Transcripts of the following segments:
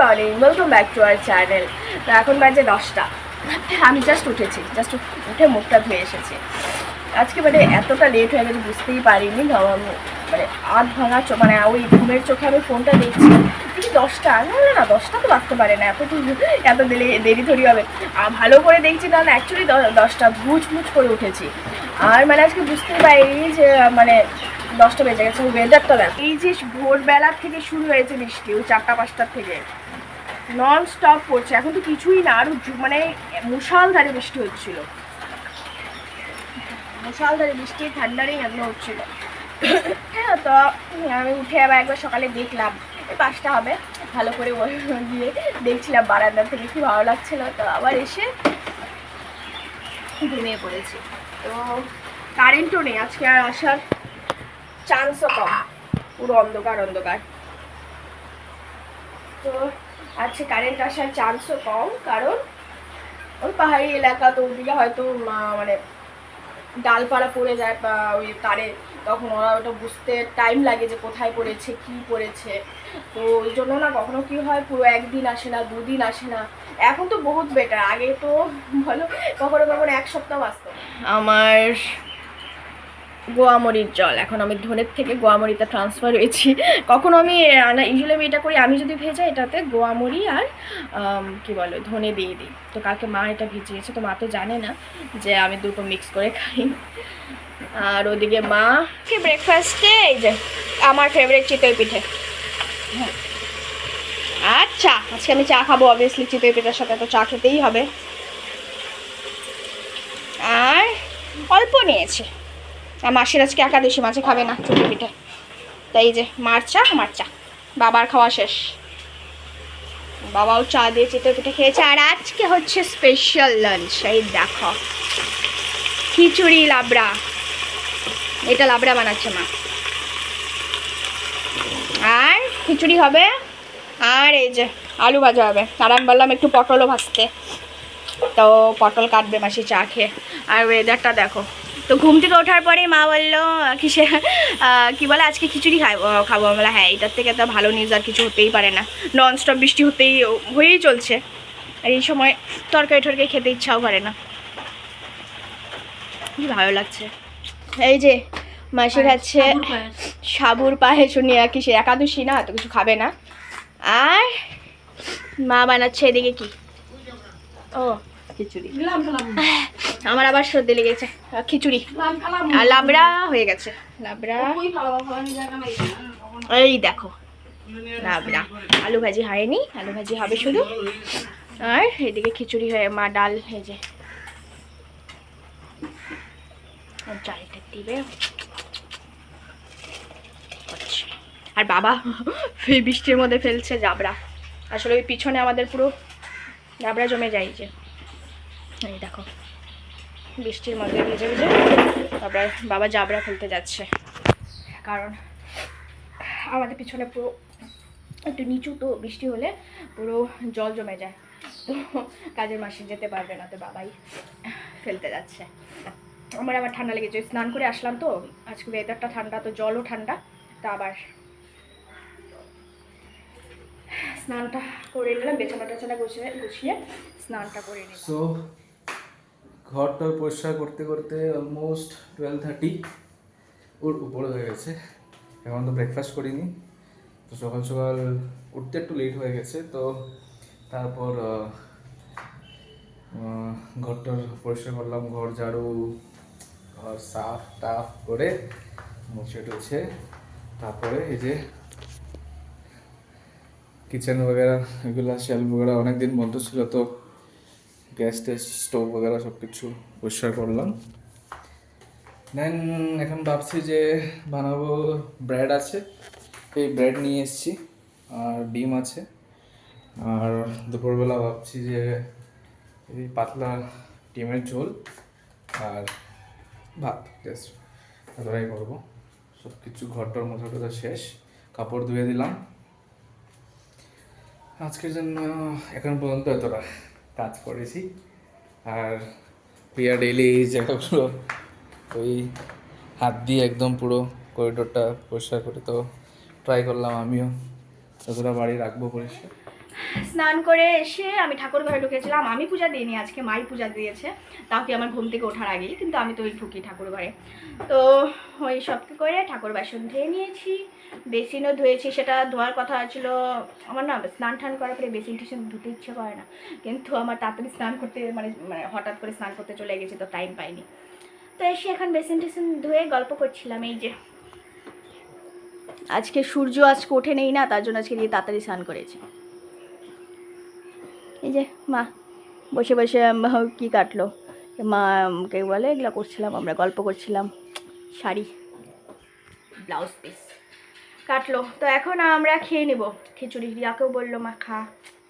Morning, welcome back to our channel. তো এখন বাজে 10টা। আমি জাস্ট উঠেছি, উঠে মুখটা ধুয়ে এসেছি। আজকে মানে এতটা লেট হয়ে গেছে বুঝতেই পারিনি। মানে আধ ভাঙা মানে ওই ঘুমের চোখে আমি ফোনটা দেখছি, দেখি 10টা। না 10টা তো বাঁচতে পারে না, এত দেরি ধরি হবে। আর ভালো করে দেখছি তাহলে অ্যাকচুয়ালি 10টা ভুজ করে উঠেছি। আর মানে আজকে বুঝতেই পারিনি যে মানে 10টা বেজে গেছে। ওয়েদারটা দেখ, এই যে ভোরবেলার থেকে শুরু হয়েছে বৃষ্টি, ওই 4টা-5টার থেকে নন স্টপ পড়ছে। এখন তো কিছুই না, আরও মানে মুষলধারে বৃষ্টি হচ্ছিল, মুষলধারে বৃষ্টি, ঠান্ডারই একদম হচ্ছিল। তো আমি উঠে আবার একবার সকালে দেখলাম 5টা হবে, ভালো করে গিয়ে দেখছিলাম বারান্দা থেকে, কি ভালো লাগছিল। তো আবার এসে ঘুমিয়ে পড়েছি। তো কারেন্টও নেই আজকে, আর আসার চান্সও কম, পুরো অন্ধকার। তো আজকে কারেন্ট আসার চান্সও কম, কারণ ওই পাহাড়ি এলাকা, তো ওদিকে হয়তো মানে ডালপালা পড়ে যায় বা ওই তারে, তখন ওরা ওটা বুঝতে টাইম লাগে যে কোথায় পড়েছে, কি পড়েছে। তো ওই জন্য না কখনো কি হয় পুরো একদিন আসে না, 2 দিন আসে না। এখন তো বহুত বেটার, আগে তো বলো কখনো 1 সপ্তাহ আসতো। আমার গোয়ামরির জল, এখন আমি ধনের থেকে গোয়ামরিতে ট্রান্সফার হয়েছি। কখনো আমি ইউজুয়ালি আমি এটা করি, আমি যদি ভেজা এটাতে গোয়ামরি আর কি বলো ধনে দিয়ে দিই। তো কালকে মা এটা ভিজিয়েছে, তো মা তো জানে না যে আমি দুটো মিক্স করে খাই। আর ওদিকে মা কি ব্রেকফাস্টে এই যে আমার ফেভারিট চিতই পিঠে। আচ্ছা, আজকে আমি চা খাবো অবভিয়াসলি, চিতই পিঠার সাথে তো চা খেতেই হবে। আর অল্প নিয়েছে, মাসির আজকে একাদশী, মাছে খাবে না চিতই পিঠে, তাই এই যে মার চা। বাবার খাওয়া শেষ, বাবাও চা দিয়ে চিতই পিঠে খেয়েছে। আর আজকে হচ্ছে স্পেশাল লাঞ্চ, এই দেখো খিচুড়ি লাবড়া, এটা লাবড়া বানাচ্ছে মা। আর খিচুড়ি হবে, আর এই যে আলু ভাজা হবে। আর আমি বললাম একটু পটলও ভাজতে, তো পটল কাটবে মাসি চা খেয়ে। আর ওয়েদারটা দেখো। তো ঘুম থেকে ওঠার পরে মা বললো কি বলে আজকে খিচুড়ি খাবো। বলে হ্যাঁ, এটার থেকে তো ভালো নিউজ আর কিছু হতেই পারে না। ননস্টপ বৃষ্টি হয়েই চলছে, আর এই সময় তরকারি খেতে ইচ্ছাও করে না। কি ভালো লাগছে। এই যে মাসি খাচ্ছে সাবুর পায়েস, নিয়ে সে একাদশী না, তো কিছু খাবে না। আর মা বানাচ্ছে এদিকে কি, ও খিচুড়ি। আমার আবার সর্দি লেগেছে, খিচুড়ি আর লাবড়া হয়ে গেছে। লাবড়া এই দেখো, লাবড়া। আলু ভাজি হয়নি, আলু ভাজি হবে শুধু। আর এদিকে খিচুড়ি হয়ে মা ডাল ভেজে চালটা দিবে। আর বাবা এই বৃষ্টির মধ্যে ফেলছে জাবড়া। আসলে ওই পিছনে আমাদের পুরো জাবড়া জমে যায়, যে এই দেখো বৃষ্টির মধ্যে ভিজে তারপর বাবা জাবড়া ফেলতে যাচ্ছে, কারণ আমাদের পিছনে পুরো একটু নিচু, তো বৃষ্টি হলে পুরো জল জমে যায়, তো কাজের মাসে যেতে পারবে না, তো বাবাই ফেলতে যাচ্ছে। আমার আবার ঠান্ডা লেগেছে, স্নান করে আসলাম তো, আজকে ওয়েদারটা ঠান্ডা, তো জলও ঠান্ডা। তা আবার স্নানটা করে নিলাম, বেছানা গুছিয়ে স্নানটা করে নিলাম। সো ঘরটা পরিষ্কার করতে অলমোস্ট 12:30 ওর উপরে হয়ে গেছে। এখন তো ব্রেকফাস্ট করিনি, তো সকাল উঠতে একটু লেট হয়ে গেছে। তো তারপর ঘরটার পরিষ্কার করলাম, ঘর ঝাড়ু, ঘর সাফ টাফ করে মুছে টুছে, তারপরে এই যে কিচেন বগেরা এগুলো শেলফ বগেরা অনেকদিন বন্ধ ছিল, তো গ্যাস স্টোভ বগেরা সব কিছু পরিষ্কার করলাম। দেন এখন ভাবছি যে বানাবো, ব্রেড আছে, এই ব্রেড নিয়ে এসেছি, আর ডিম আছে। আর দুপুরবেলা ভাবছি যে এই পাতলা ডিমের ঝোল আর ভাত, জাস্ট এতটাই করবো। সব কিছু ঘরটার মোছাটা শেষ, কাপড় ধুয়ে দিলাম। আজকের জন্য এখন পর্যন্ত এতটা কাজ করেছি। আর প্রিয়া ডেইলি এই জায়গাগুলো ওই হাত দিয়ে একদম পুরো করিডোরটা পরিষ্কার করে, তো ট্রাই করলাম আমিও যতটা বাড়ি রাখবো পরিষ্কার। স্নান করে এসে আমি ঠাকুর ঘরে ঢুকেছিলাম। আমি পূজা দিইনি আজকে, মাই পূজা দিয়েছে, তাও কি আমার ঘুম থেকে ওঠার আগেই, কিন্তু আমি তো ওই ঢুকি ঠাকুর ঘরে। তো ওই সব করে ঠাকুর বাসন ধুয়ে নিয়েছি, বেসিনও ধুয়েছি। সেটা ধোয়ার কথা ছিল আমার, না স্নান টান করার পরে বেসিন টেসিন ধুতে ইচ্ছে করে না, কিন্তু আমার তাড়াতাড়ি স্নান করতে মানে মানে হঠাৎ করে স্নান করতে চলে গেছি, তো টাইম পাইনি। তো এসে এখন বেসিন টেসিন ধুয়ে গল্প করছিলাম। এই যে আজকে সূর্য আজকে ওঠে নেই না, তার জন্য আজকে দিয়ে তাড়াতাড়ি স্নান করেছি। এই যে মা বসে বসে কি কাটলো, মা কে বলে এগুলো করছিলাম, আমরা গল্প করছিলাম। শাড়ি ব্লাউজ পিস কাটলো, তো এখন আমরা খেয়ে নেব খিচুড়ি। রিয়াকেও বললো মা খা,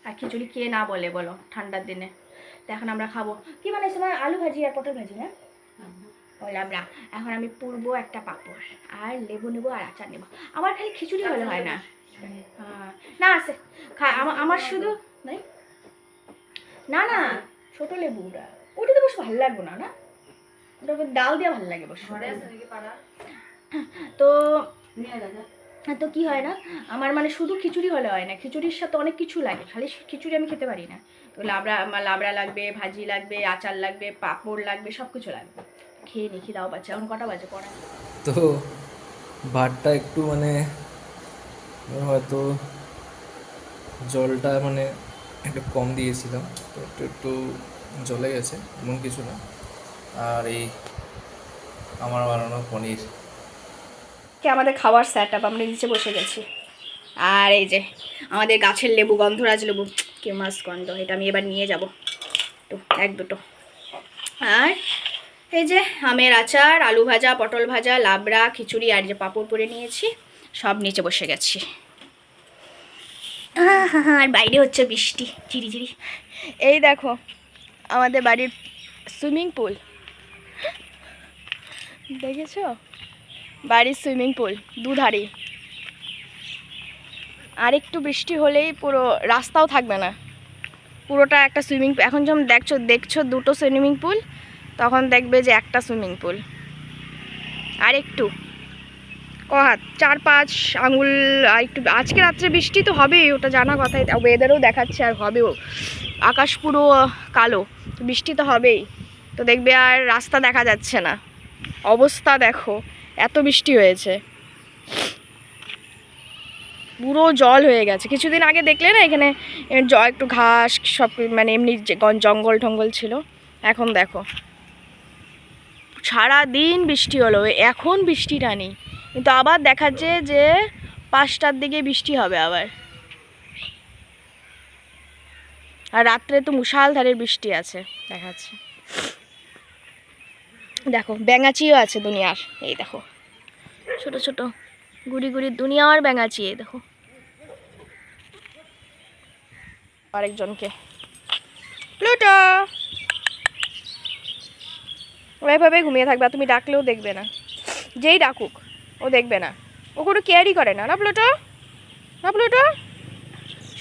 আর খিচুড়ি কে না বলে বলো ঠান্ডার দিনে। তো এখন আমরা খাবো। কি বানাইছো মা? আলু ভাজি আর পটল ভাজি, না বললাম না। এখন আমি পুরবো একটা পাঁপড় আর লেবু নেবো আর আচার নেবো। আমার খালি খিচুড়ি হলে হয় না, না আছে আমার শুধু নাই, না না ছোট লেবুটা ওটা তো বেশ ভালো লাগবে না, না ওটা ডাল দিয়ে ভালো লাগে বসে। তো তো কি হয় না, আমার মানে শুধু খিচুড়ি হলে হয় না, খিচুড়ির সাথে অনেক কিছু লাগে, খালি খিচুড়ি আমি খেতে পারি না। তো লাবড়া লাগবে, ভাজি লাগবে, আচার লাগবে, পাঁপড় লাগবে, সব কিছু লাগবে। খেয়ে দেখি দাও বাচ্চা। এখন কটা বাজে পড়া? তো ভাতটা একটু মানে হয়তো জলটা মানে একটু কম দিয়েছিলাম, তো একটু একটু জ্বলে গেছে, এমন কিছু না। আর এই আমার বানানো পনির। আমাদের খাওয়ার সেট আপ, আমরা নিচে বসে গেছি। আর এই যে আমাদের গাছের লেবু, গন্ধরাজ লেবু, কি মাছ গন্ধ, এটা আমি এবার নিয়ে যাব তো এক দুটো। আর এই যে আমের আচার, আলু ভাজা, পটল ভাজা, লাবড়া, খিচুড়ি আর যে পাঁপড় করে নিয়েছি, সব নিচে বসে গেছি। আর বাইরে হচ্ছে বৃষ্টি ঝিরিঝিরি। এই দেখো আমাদের বাড়ির সুইমিং পুল, দেখেছো? বাড়ির সুইমিং পুল দুধারে। আর একটু বৃষ্টি হলেই পুরো রাস্তাও থাকবে না, পুরোটা একটা সুইমিং পুল। এখন যখন দেখছো দুটো সুইমিং পুল, তখন দেখবে যে একটা সুইমিং পুল। আর একটু কহাত 4-5 আঙুল আর একটু। আজকে রাত্রে বৃষ্টি তো হবেই, ওটা জানা কথাই, ওয়েদারও দেখাচ্ছে আর হবেও। আকাশ পুরো কালো, বৃষ্টি তো হবেই। তো দেখবে আর রাস্তা দেখা যাচ্ছে না, অবস্থা দেখো, এত বৃষ্টি হয়েছে, পুরো জল হয়ে গেছে। কিছুদিন আগে দেখলে না এখানে একটু ঘাস সব মানে এমনি জঙ্গল টঙ্গল ছিল, এখন দেখো সারা দিন বৃষ্টি হলো, এখন বৃষ্টিটা নেই, কিন্তু আবার দেখাচ্ছে যে 5টার দিকে বৃষ্টি হবে আবার। আর রাত্রে তো মুষালধারের বৃষ্টি আছে দেখাচ্ছে। দেখো ব্যাঙাচিও আছে দুনিয়ার, এই দেখো ছোট ছোট গুড়ি গুড়ি দুনিয়ার ব্যাঙাচি, এই দেখো। আরেকজনকে প্লুটো ওইভাবে ঘুমিয়ে থাকবে, তুমি ডাকলেও দেখবে না, যেই ডাকুক ও দেখবে না, ও কোনো কেয়ারই করে না। না প্লুটো, না প্লুটো,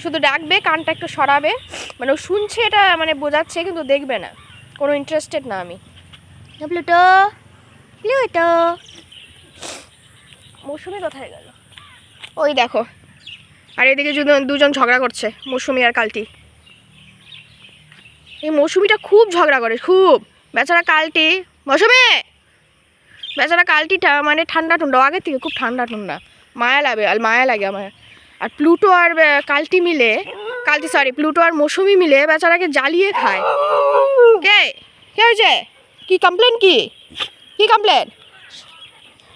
শুধু ডাকবে, কানটা একটু সরাবে, মানে ও শুনছে এটা মানে বোঝাচ্ছে, কিন্তু দেখবে না, কোনো ইন্টারেস্টেড না আমি। না প্লুটো, প্লুটো, মৌসুমি কোথায় গেল? ওই দেখো। আর এদিকে দুজন ঝগড়া করছে, মৌসুমি আর কালটি। এই মৌসুমিটা খুব ঝগড়া করে, খুব। বেচারা কালটি, মৌসুমি বেচারা কালটিটা মানে ঠান্ডা ঠান্ডা, আগের থেকে খুব ঠান্ডা ঠান্ডা, মায়া লাগে আমার। আর প্লুটো আর কালটি মিলে, প্লুটো আর মৌসুমি মিলে বেচারাকে জ্বালিয়ে খায়। কে কে হয়েছে? কি কমপ্লেন? কি কমপ্লেন?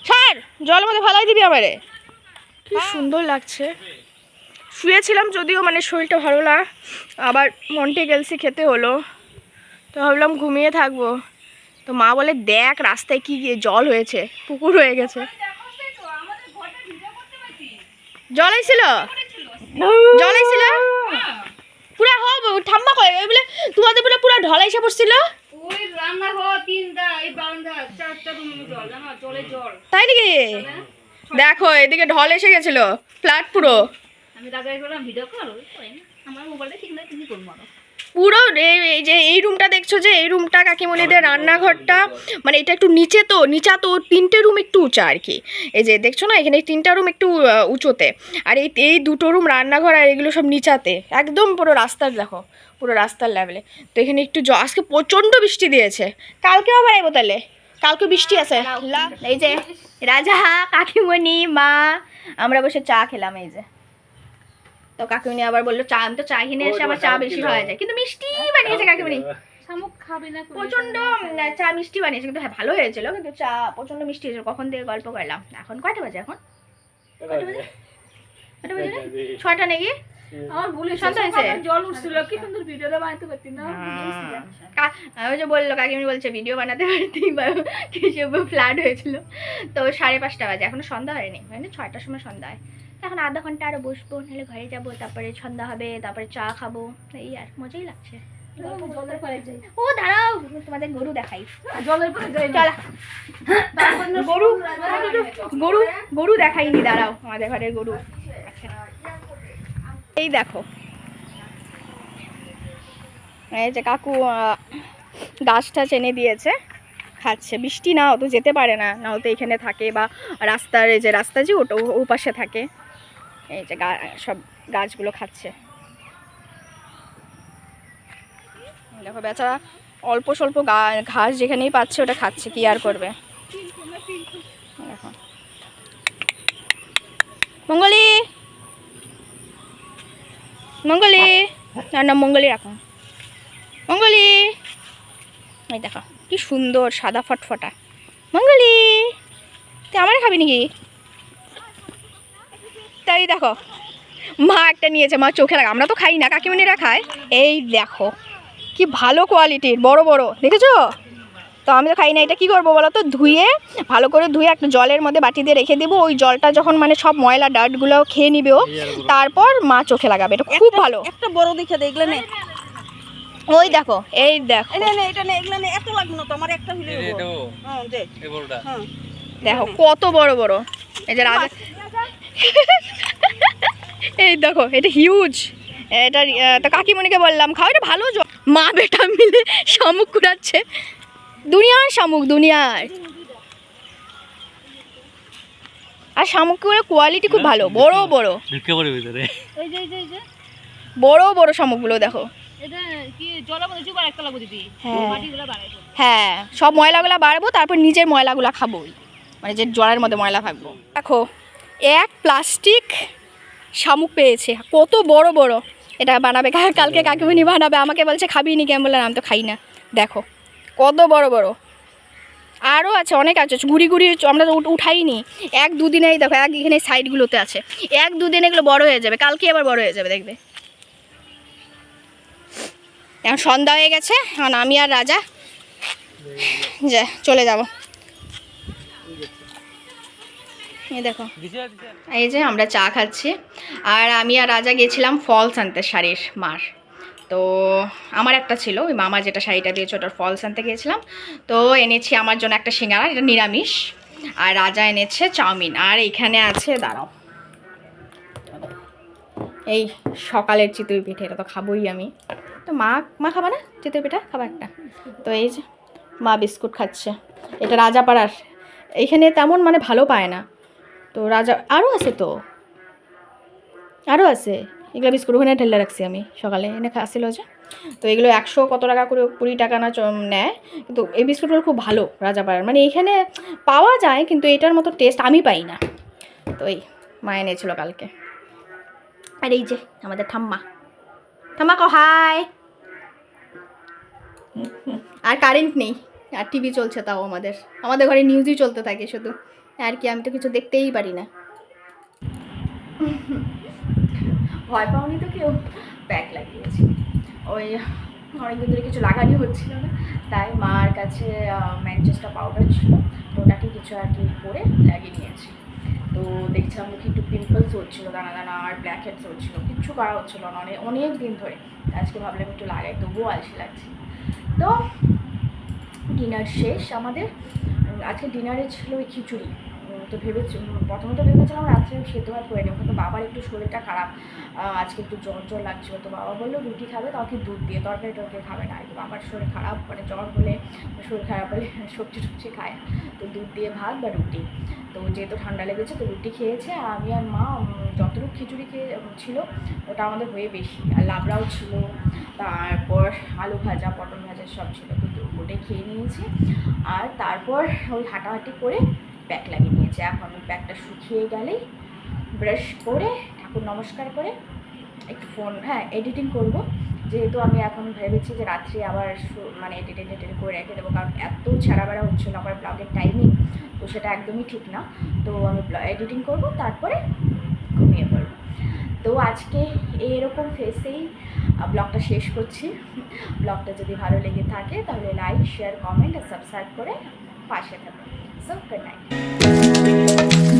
স্যার জলের মধ্যে ফেলাই দিবি আমারে। কি সুন্দর লাগছে। শুয়েছিলাম যদিও, মানে শরীরটা ভালো না, আবার মন্টে গেলসি খেতে হলো, তো ভাবলাম ঘুমিয়ে থাকবো। তো মা বলে দেখ রাস্তায় কি জল হয়েছে, পুকুর হয়ে গেছে। জল আইছিল পুরা হব ঠাম্মা কয় ওই বলে তোমাদের বলে পুরা ঢল এসে পড়ছিল। তাই নাকি? দেখো এদিকে ঢল এসে গেছিল, ফ্ল্যাট পুরো। আমি দাদাই করলাম ভিডিও কল, আমার মোবাইলটা ঠিক নাই, তুমি করবো। পুরো এই যে এই রুমটা দেখছো, যে এই রুমটা কাকিমণিদের রান্নাঘরটা, মানে এটা একটু নিচে তো, নিচা তো, 3টে রুম একটু উঁচা আর কি। এই যে দেখছো না, এখানে 3টা রুম একটু উঁচুতে, আর এই 2টো রুম রান্নাঘর, আর এগুলো সব নিচাতে, একদম পুরো রাস্তার, দেখো পুরো রাস্তার লেভেলে। তো এখানে একটু আজকে প্রচণ্ড বৃষ্টি দিয়েছে, কালকেও আবার এবো তাহলে, কালকে বৃষ্টি আছে। এই যে রাজা, কাকিমণি, মা, আমরা বসে চা খেলাম। এই যে তো কাকিমণি আবার বললো চা, আমি তো চা কিনে এসে আবার চা বেশি হয়ে যায়, কিন্তু মিষ্টি বানিয়েছে কাকিমণি, শামুক খাবে না প্রচন্ড চা মিষ্টি বানিয়েছে, কিন্তু হ্যাঁ ভালো হয়েছিল, কিন্তু চা প্রচন্ড মিষ্টি হয়েছিল। কখন থেকে গল্প করলাম, এখন কয়টা বাজে, এখন কয়টা বাজে, কয়টা বাজে রে? 6টা নাকি? আমার ভুলে সন্ধ্যা হয়েছে। জল উঠছিল, কি সুন্দর ভিডিওটা বানাতে পারতি না? ওই যে বললো কাকিমণি, বলছে ভিডিও বানাতে পারতি বা কিছু ফ্ল্যাট হয়েছিল। তো 5:30 বাজে, এখনো সন্ধ্যা হয়নি, মানে 6টার সময় সন্ধ্যা হয়। এখন আধা ঘন্টা আরো বসবো, নাহলে ঘরে যাবো, তারপরে সন্ধ্যা হবে, তারপরে চা খাবো, এই আর মজাই লাগছে। জলের পরে যাই, ও দাঁড়াও, তোমাদের গরু দেখাই, জলের পরে যাই। চলা। গরু গরু গরু দেখাইনি, দাঁড়াও, আমাদের ঘরের গরু। আচ্ছা, এই দেখো, এই যে কাকু গাছটা চেনে দিয়েছে, খাচ্ছে। বৃষ্টি নাও তো যেতে পারে না, নাও তো এখানে থাকে, বা রাস্তার এই যে রাস্তা যে ওটা ও পাশে থাকে, এই যে সব গাছগুলো খাচ্ছে। দেখো বেচারা অল্প স্বল্প ঘাস যেখানেই পাচ্ছে ওটা খাচ্ছে, কি আর করবে। দেখো মঙ্গলি, মঙ্গলি, না মঙ্গলি রাখো, মঙ্গলি, এই দেখো কি সুন্দর সাদা ফটফটা। মঙ্গলি, তুই আমার খাবি নাকি? তাই দেখো মা একটা নিয়েছে, মা চোখে লাগা, আমরা তো খাই না, কাকিমণিরা খায়। এই দেখো কি ভালো কোয়ালিটির, বড় বড়, দেখেছো? তো আমি তো খাই না, এটা কী করবো বলো তো, ধুয়ে ভালো করে ধুয়ে একটা জলের মধ্যে বাটি দিয়ে রেখে দেবো, ওই জলটা যখন মানে সব ময়লা ডার্টগুলো খেয়ে নিবে ও, তারপর মা চোখে লাগাবে, এটা খুব ভালো। একটা বড় দেখে দে, এগুলো নে। ওই দেখো, এই দেখো, এটা নে, এগুলো নে, এত লাগবে না তো, আমার একটা হইলে হলো। হ্যাঁ দে, এই বড়টা। হ্যাঁ দেখো কত বড় বড়, এই যে রাজা, এই দেখো এটা হিউজ। এটা তো কাকিমণিকে বললাম খাও, এটা ভালো জল। মা বেটা মিলে শামুক কুড়াচ্ছে, দুনিয়ার শামুক, দুনিয়ার। আর শামুকগুলোর কোয়ালিটি খুব ভালো, বড় বড়, এই যে এই যে বড় বড় শামুকগুলো দেখো। এটা কি জলের মধ্যে চুবার একটা লাগবে দিদি, হ্যাঁ মাটিগুলো বাড়াইবো। হ্যাঁ, সব ময়লাগুলো বাড়বো, তারপর নিজের ময়লাগুলো খাবো, মানে যে জলের মধ্যে ময়লা থাকবো। দেখো এক প্লাস্টিক শামুক পেয়েছে, কত বড় বড়। এটা বানাবে কালকে, কাকিমণি বানাবে, আমাকে বলছে খাবি নি, কেমন বললাম আমি তো খাই না। দেখো কত বড় বড়, আরও আছে, অনেক আছে, ঘুরি ঘুরি আমরা তো উঠাইনি, 1-2 দিনেই দেখো, এখানে সাইডগুলোতে আছে, 1-2 দিন এগুলো বড় হয়ে যাবে, কালকে আবার বড় হয়ে যাবে দেখবে। এখন সন্ধ্যা হয়ে গেছে, এখন আমি আর রাজা যা চলে যাব। এই দেখো, এই যে আমরা চা খাচ্ছি, আর আমি আর রাজা গেছিলাম ফলস আনতে শাড়ির মার। তো আমার একটা ছিল, ওই মামা যেটা শাড়িটা দিয়েছে ওটার ফলস আনতে গিয়েছিলাম। তো এনেছি আমার জন্য একটা সিঙ্গারা, এটা নিরামিষ, আর রাজা এনেছে চাউমিন, আর এখানে আছে, দাঁড়াও, এই সকালের চিতই পিঠে, এটা তো খাবোই আমি। তো মা খাবা না চিতই পিঠা, খাবা একটা? তো এই যে মা বিস্কুট খাচ্ছে, এটা রাজাপাড়ার, এইখানে তেমন মানে ভালো পায় না। তো রাজা আরও আছে, তো আরও আছে, এগুলো বিস্কুট ওখানে ঢেলে রাখছি আমি, সকালে এনে আসছিল যে। তো এগুলো 100 কত টাকা করে, 20 টাকা না নেয়, কিন্তু এই বিস্কুটগুলো খুব ভালো রাজাপাড়ার, মানে এইখানে পাওয়া যায়, কিন্তু এটার মতো টেস্ট আমি পাই না। তো এই মা এনেছিল কালকে। আর এই যে আমাদের ঠাম্মা, ঠাম্মা হাই। আর কারেন্ট নেই, আর টিভি চলছে, তাও আমাদের ঘরে নিউজই চলতে থাকে শুধু, আর কি, আমি তো কিছু দেখতেই পারি না। ভয় পাওনি তো কেউ? ব্যাগ লাগিয়েছি, ওই অনেকদিন ধরে কিছু লাগানি হচ্ছিল না, তাই মার কাছে ম্যানচেস্টার পাউডার ছিল, তো ওটাকে কিছু আর কি করে লাগিয়ে নিয়েছি। তো দেখছিলাম মুখে একটু পিম্পলস হচ্ছিলো, দানা দানা, আর ব্ল্যাক হেডস হচ্ছিলো, কিচ্ছু করা হচ্ছিলো না অনেক দিন ধরে। আজকে ভাবলাম একটু লাগাই, তবুও আলসি লাগছে। তো ডিনার শেষ আমাদের, আজকে ডিনারে ছিল ওই খিচুড়ি, তো প্রথমে তো ভেবেছিলাম রাত্রে আমি সেদ্ধ ভাত করে নেবো, কিন্তু বাবার একটু শরীরটা খারাপ, আজকে একটু জ্বর লাগছিলো, তো বাবা বললো রুটি খাবে, তাকে দুধ দিয়ে, তরকারি টরকারি খাবে না, একটু বাবার শরীর খারাপ, মানে জ্বর হলে শরীর খারাপ হলে সবজি টবজি খায়, তো দুধ দিয়ে ভাত বা রুটি। তো যেহেতু ঠান্ডা লেগেছে তো রুটি খেয়েছে, আর আমি আর মা যতটুকু খিচুড়ি ছিল ওটা আমাদের হয়ে বেশি, আর লাবড়াও ছিল, তারপর আলু ভাজা পটল ভাজা সব ছিল, তো ওটাই খেয়ে নিয়েছি। আর তারপর ওই হাঁটাহাঁটি করে প্যাক লাগিয়ে নিয়েছি। এখন প্যাকটা শুকিয়ে গেলেই ব্রাশ করে ঠাকুর নমস্কার করে একটু ফোন এডিটিং করব, যেহেতু আমি এখন ভেবেছি যে রাত্রি আবার মানে এডিটিং করে রেখে দেবো, কারণ এত ছাড়াবেড়া হচ্ছিলো আমার ব্লগের টাইমিং, তো সেটা একদমই ঠিক না। তো আমি এডিটিং করব, তারপরে ঘুমিয়ে পড়বো। তো আজকে এরকম ফেসেই ব্লগটা শেষ করছি। ব্লগটা যদি ভালো লেগে থাকে তাহলে লাইক, শেয়ার, কমেন্ট আর সাবস্ক্রাইব করে পাশে থাকবেন। So good night.